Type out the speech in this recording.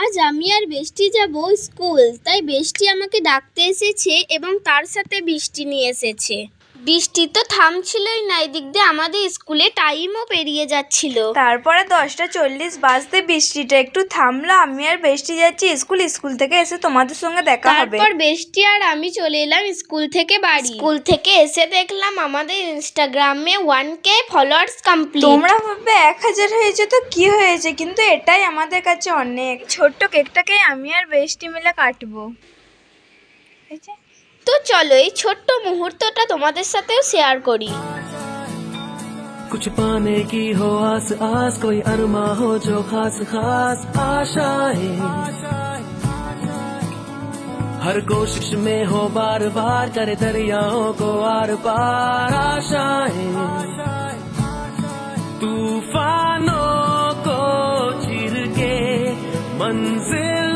আজ আমি আর বৃষ্টি যাব স্কুল, তাই বৃষ্টি আমাকে ডাকতে এসেছে এবং তার সাথে বৃষ্টি নিয়ে এসেছে। বৃষ্টি তো থামছিলই না, এদিক দিয়ে আমাদের স্কুলে টাইমও পেরিয়ে যাচ্ছিল। তারপরে 10:40 বাজতে বৃষ্টিটা একটু থামলো। আমি আর বৃষ্টি যাচ্ছি স্কুল থেকে এসে তোমাদের সঙ্গে দেখা হবে। তারপর বৃষ্টি আর আমি চলে এলাম স্কুল থেকে বাড়ি। স্কুল থেকে এসে দেখলাম আমাদের ইনস্টাগ্রামে 1K ফলোয়ার্স কমপ্লিট। তোমরা ভাববে 1000 হয়েছে তো কি হয়েছে, কিন্তু এটাই আমাদের কাছে অনেক। ছোট্ট কেকটাকে আমি আর বৃষ্টি মিলে কাটবো। তো চলো এই ছোট্ট মুহূর্তটা তোমাদের সাথেও শেয়ার করি। कुछ पाने की हो आस आस, कोई अरमा हो जो खास खास आशाएं, हर कोशिश में हो बार बार, करे दरियाओं को आर पार आशाएं, तूफानों को चीर के मंजिल